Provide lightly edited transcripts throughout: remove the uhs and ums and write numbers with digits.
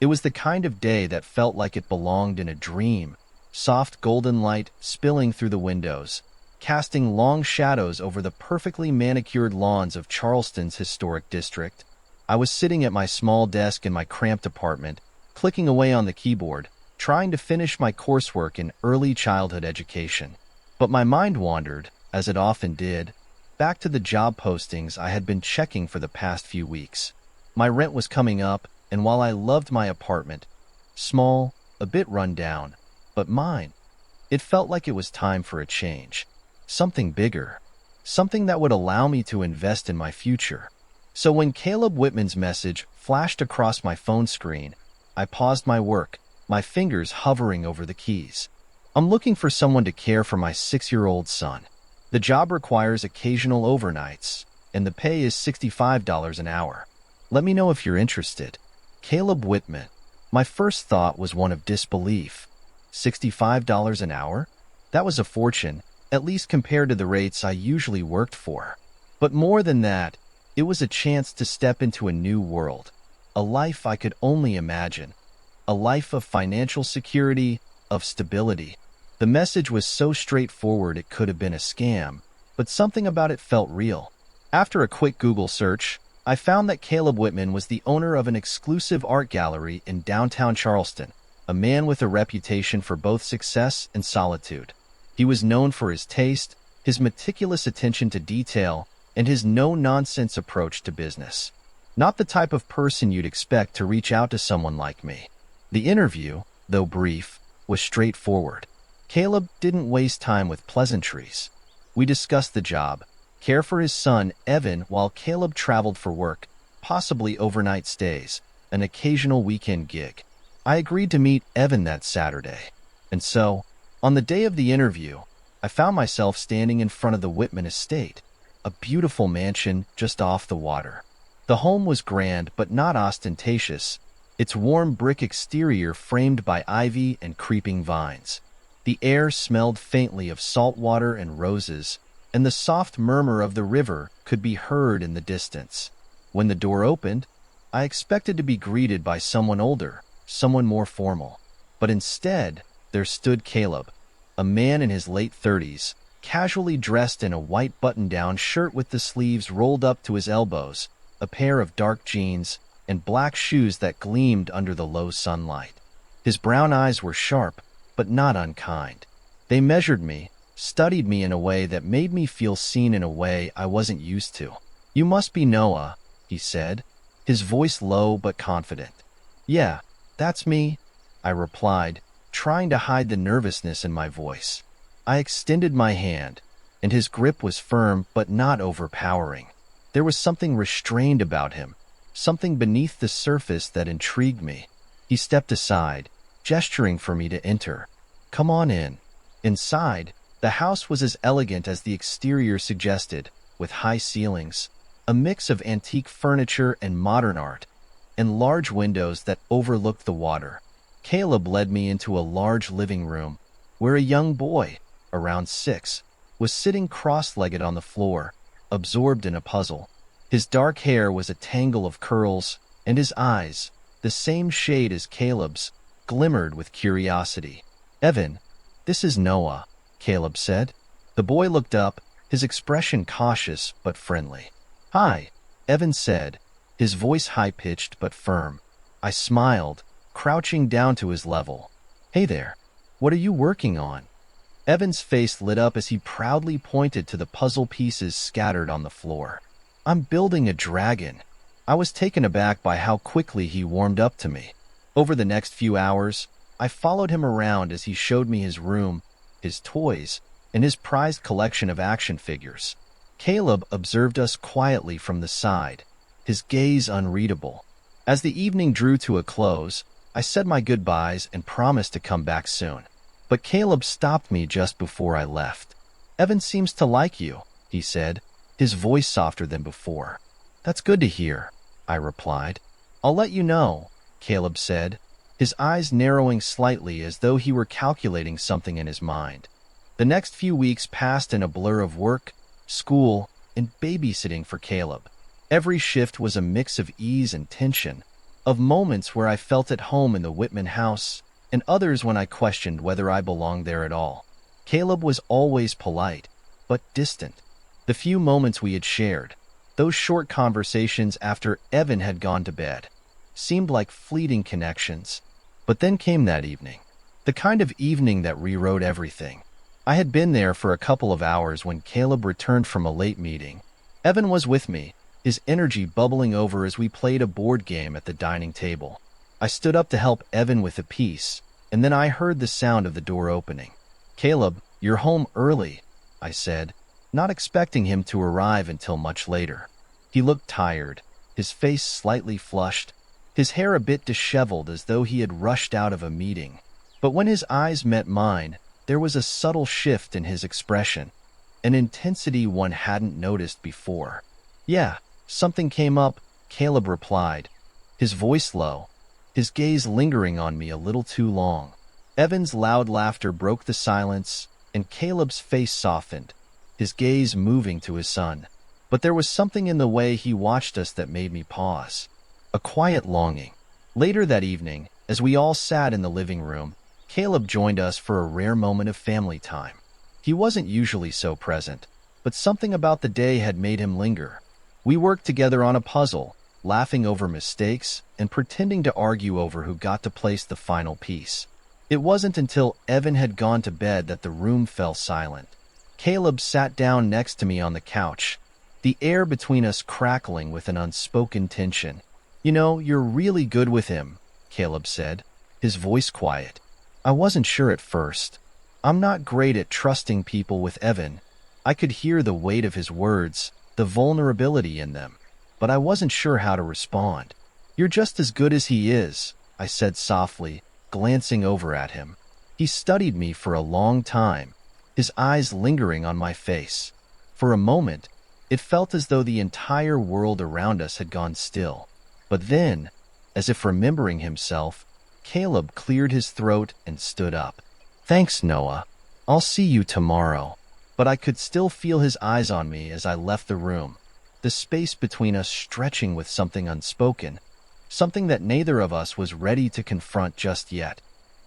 It was the kind of day that felt like it belonged in a dream, soft golden light spilling through the windows, casting long shadows over the perfectly manicured lawns of Charleston's historic district. I was sitting at my small desk in my cramped apartment, clicking away on the keyboard, trying to finish my coursework in early childhood education. But my mind wandered, as it often did, back to the job postings I had been checking for the past few weeks. My rent was coming up, and while I loved my apartment, small, a bit run down, but mine, it felt like it was time for a change. Something bigger. Something that would allow me to invest in my future. So when Caleb Whitman's message flashed across my phone screen, I paused my work, my fingers hovering over the keys. I'm looking for someone to care for my 6-year-old son. The job requires occasional overnights, and the pay is $65 an hour. Let me know if you're interested. Caleb Whitman. My first thought was one of disbelief. $65 an hour? That was a fortune, at least compared to the rates I usually worked for. But more than that, it was a chance to step into a new world, a life I could only imagine, a life of financial security, of stability. The message was so straightforward it could have been a scam, but something about it felt real. After a quick Google search, I found that Caleb Whitman was the owner of an exclusive art gallery in downtown Charleston, a man with a reputation for both success and solitude. He was known for his taste, his meticulous attention to detail, and his no-nonsense approach to business. Not the type of person you'd expect to reach out to someone like me. The interview, though brief, was straightforward. Caleb didn't waste time with pleasantries. We discussed the job, care for his son, Evan, while Caleb traveled for work, possibly overnight stays, an occasional weekend gig. I agreed to meet Evan that Saturday. And so, on the day of the interview, I found myself standing in front of the Whitman estate, a beautiful mansion just off the water. The home was grand but not ostentatious, its warm brick exterior framed by ivy and creeping vines. The air smelled faintly of salt water and roses, and the soft murmur of the river could be heard in the distance. When the door opened, I expected to be greeted by someone older, someone more formal. But instead, there stood Caleb, a man in his late 30s, casually dressed in a white button-down shirt with the sleeves rolled up to his elbows, a pair of dark jeans, and black shoes that gleamed under the low sunlight. His brown eyes were sharp, but not unkind. They measured me, studied me in a way that made me feel seen in a way I wasn't used to. "You must be Noah," he said, his voice low but confident. "Yeah, that's me," I replied, trying to hide the nervousness in my voice. I extended my hand, and his grip was firm but not overpowering. There was something restrained about him, something beneath the surface that intrigued me. He stepped aside, gesturing for me to enter. "Come on in." Inside, the house was as elegant as the exterior suggested, with high ceilings, a mix of antique furniture and modern art, and large windows that overlooked the water. Caleb led me into a large living room, where a young boy, around 6, was sitting cross-legged on the floor, absorbed in a puzzle. His dark hair was a tangle of curls, and his eyes, the same shade as Caleb's, glimmered with curiosity. "Evan, this is Noah," Caleb said. The boy looked up, his expression cautious but friendly. "Hi," Evan said, his voice high-pitched but firm. I smiled, crouching down to his level. "Hey there, what are you working on?" Evan's face lit up as he proudly pointed to the puzzle pieces scattered on the floor. "I'm building a dragon." I was taken aback by how quickly he warmed up to me. Over the next few hours, I followed him around as he showed me his room, his toys, and his prized collection of action figures. Caleb observed us quietly from the side, his gaze unreadable. As the evening drew to a close, I said my goodbyes and promised to come back soon. But Caleb stopped me just before I left. "Evan seems to like you," he said, his voice softer than before. "That's good to hear," I replied. "I'll let you know," Caleb said, his eyes narrowing slightly as though he were calculating something in his mind. The next few weeks passed in a blur of work, school, and babysitting for Caleb. Every shift was a mix of ease and tension, of moments where I felt at home in the Whitman house, and others when I questioned whether I belonged there at all. Caleb was always polite, but distant. The few moments we had shared, those short conversations after Evan had gone to bed, seemed like fleeting connections. But then came that evening. The kind of evening that rewrote everything. I had been there for a couple of hours when Caleb returned from a late meeting. Evan was with me, his energy bubbling over as we played a board game at the dining table. I stood up to help Evan with a piece, and then I heard the sound of the door opening. "Caleb, you're home early," I said, not expecting him to arrive until much later. He looked tired, his face slightly flushed, his hair a bit disheveled as though he had rushed out of a meeting. But when his eyes met mine, there was a subtle shift in his expression, an intensity one hadn't noticed before. "Yeah, something came up," Caleb replied, his voice low, his gaze lingering on me a little too long. Evan's loud laughter broke the silence, and Caleb's face softened, his gaze moving to his son. But there was something in the way he watched us that made me pause. A quiet longing. Later that evening, as we all sat in the living room, Caleb joined us for a rare moment of family time. He wasn't usually so present, but something about the day had made him linger. We worked together on a puzzle, laughing over mistakes and pretending to argue over who got to place the final piece. It wasn't until Evan had gone to bed that the room fell silent. Caleb sat down next to me on the couch, the air between us crackling with an unspoken tension. "You know, you're really good with him," Caleb said, his voice quiet. I wasn't sure at first. I'm not great at trusting people with Evan. I could hear the weight of his words, the vulnerability in them, but I wasn't sure how to respond. "You're just as good as he is," I said softly, glancing over at him. He studied me for a long time, his eyes lingering on my face. For a moment, it felt as though the entire world around us had gone still. But then, as if remembering himself, Caleb cleared his throat and stood up. "Thanks, Noah. I'll see you tomorrow." But I could still feel his eyes on me as I left the room, the space between us stretching with something unspoken, something that neither of us was ready to confront just yet.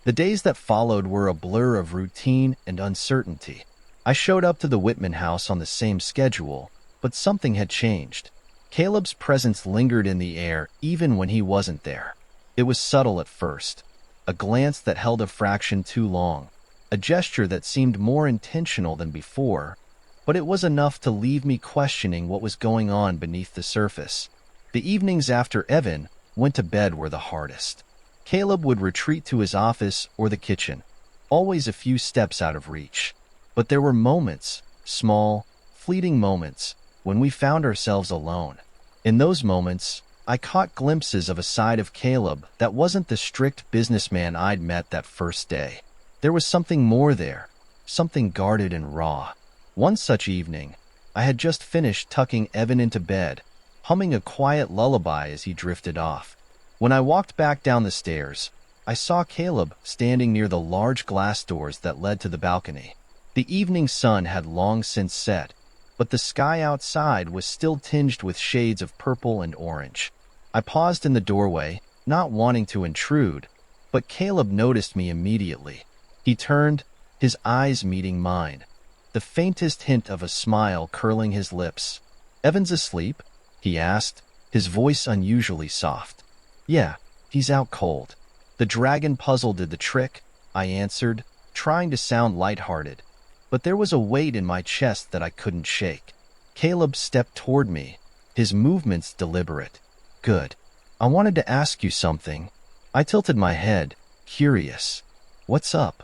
The days that followed were a blur of routine and uncertainty. I showed up to the Whitman house on the same schedule, but something had changed. Caleb's presence lingered in the air even when he wasn't there. It was subtle at first, a glance that held a fraction too long, a gesture that seemed more intentional than before, but it was enough to leave me questioning what was going on beneath the surface. The evenings after Evan went to bed were the hardest. Caleb would retreat to his office or the kitchen, always a few steps out of reach. But there were moments, small, fleeting moments, when we found ourselves alone. In those moments, I caught glimpses of a side of Caleb that wasn't the strict businessman I'd met that first day. There was something more there, something guarded and raw. One such evening, I had just finished tucking Evan into bed, humming a quiet lullaby as he drifted off. When I walked back down the stairs, I saw Caleb standing near the large glass doors that led to the balcony. The evening sun had long since set, but the sky outside was still tinged with shades of purple and orange. I paused in the doorway, not wanting to intrude, but Caleb noticed me immediately. He turned, his eyes meeting mine, the faintest hint of a smile curling his lips. "Evan's asleep?" he asked, his voice unusually soft. "Yeah, he's out cold. The dragon puzzle did the trick," I answered, trying to sound lighthearted. But there was a weight in my chest that I couldn't shake. Caleb stepped toward me, his movements deliberate. "Good. I wanted to ask you something." I tilted my head, curious. "What's up?"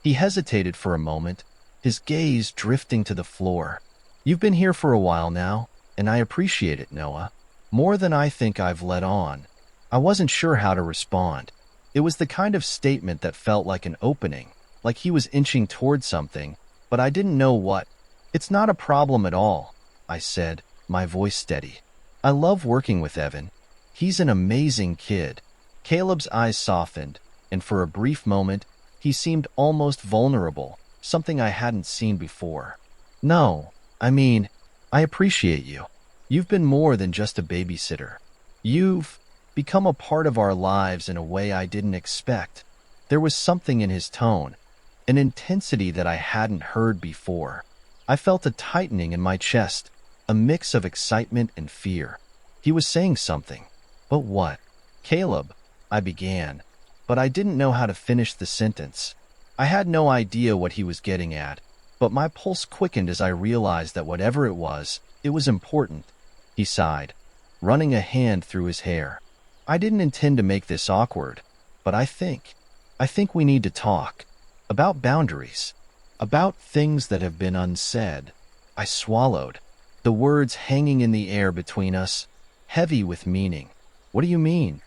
He hesitated for a moment, his gaze drifting to the floor. "You've been here for a while now, and I appreciate it, Noah. More than I think I've let on." I wasn't sure how to respond. It was the kind of statement that felt like an opening, like he was inching toward something, but I didn't know what. "It's not a problem at all," I said, my voice steady. "I love working with Evan. He's an amazing kid." Caleb's eyes softened, and for a brief moment, he seemed almost vulnerable, something I hadn't seen before. "No, I mean, I appreciate you. You've been more than just a babysitter. You've..." become a part of our lives in a way I didn't expect. There was something in his tone, an intensity that I hadn't heard before. I felt a tightening in my chest, a mix of excitement and fear. He was saying something. But what? "Caleb," I began, but I didn't know how to finish the sentence. I had no idea what he was getting at, but my pulse quickened as I realized that whatever it was important. He sighed, running a hand through his hair. "I didn't intend to make this awkward, but I think we need to talk. About boundaries. About things that have been unsaid." I swallowed, the words hanging in the air between us, heavy with meaning. "What do you mean?"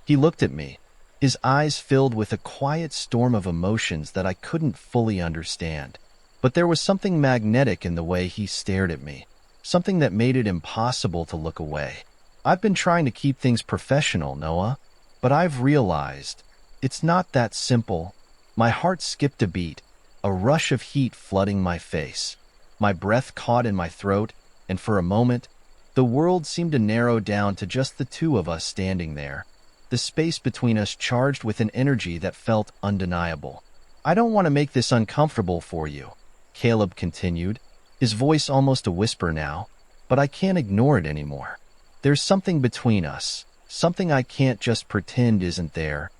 He looked at me, his eyes filled with a quiet storm of emotions that I couldn't fully understand. But there was something magnetic in the way he stared at me, something that made it impossible to look away. "I've been trying to keep things professional, Noah, but I've realized it's not that simple." My heart skipped a beat, a rush of heat flooding my face. My breath caught in my throat, and for a moment, the world seemed to narrow down to just the two of us standing there, the space between us charged with an energy that felt undeniable. "I don't want to make this uncomfortable for you," Caleb continued, his voice almost a whisper now, "but I can't ignore it anymore. There's something between us, something I can't just pretend isn't there."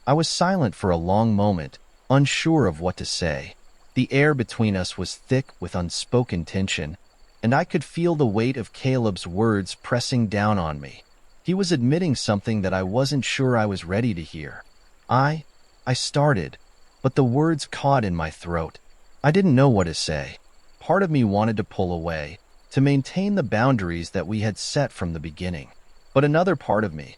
I was silent for a long moment, unsure of what to say. The air between us was thick with unspoken tension, and I could feel the weight of Caleb's words pressing down on me. He was admitting something that I wasn't sure I was ready to hear. I started, but the words caught in my throat. I didn't know what to say. Part of me wanted to pull away, to maintain the boundaries that we had set from the beginning. But another part of me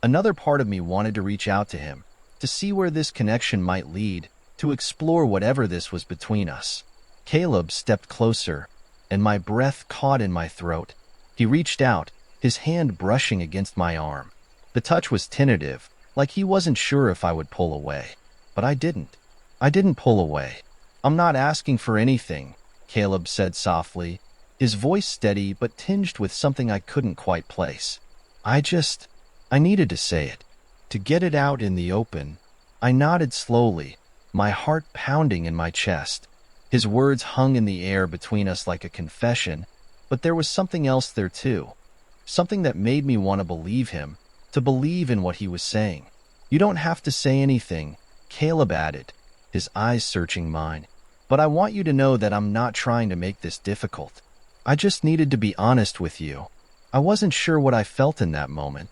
wanted to reach out to him, to see where this connection might lead, to explore whatever this was between us. Caleb stepped closer, and my breath caught in my throat. He reached out, his hand brushing against my arm. The touch was tentative, like he wasn't sure if I would pull away. But I didn't. I didn't pull away. "I'm not asking for anything," Caleb said softly, his voice steady but tinged with something I couldn't quite place. I needed to say it, to get it out in the open." I nodded slowly, my heart pounding in my chest. His words hung in the air between us like a confession, but there was something else there too. Something that made me want to believe him, to believe in what he was saying. "You don't have to say anything," Caleb added, his eyes searching mine. "But I want you to know that I'm not trying to make this difficult. I just needed to be honest with you." I wasn't sure what I felt in that moment.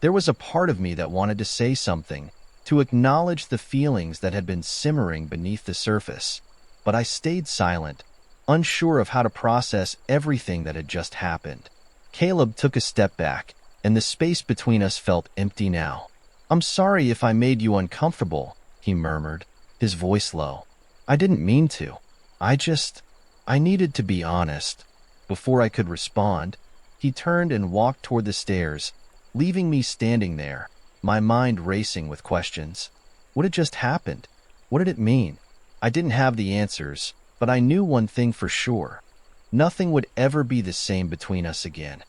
There was a part of me that wanted to say something, to acknowledge the feelings that had been simmering beneath the surface. But I stayed silent, unsure of how to process everything that had just happened. Caleb took a step back, and the space between us felt empty now. "I'm sorry if I made you uncomfortable," he murmured, his voice low. "I didn't mean to. I needed to be honest." Before I could respond, he turned and walked toward the stairs, leaving me standing there, my mind racing with questions. What had just happened? What did it mean? I didn't have the answers, but I knew one thing for sure. Nothing would ever be the same between us again.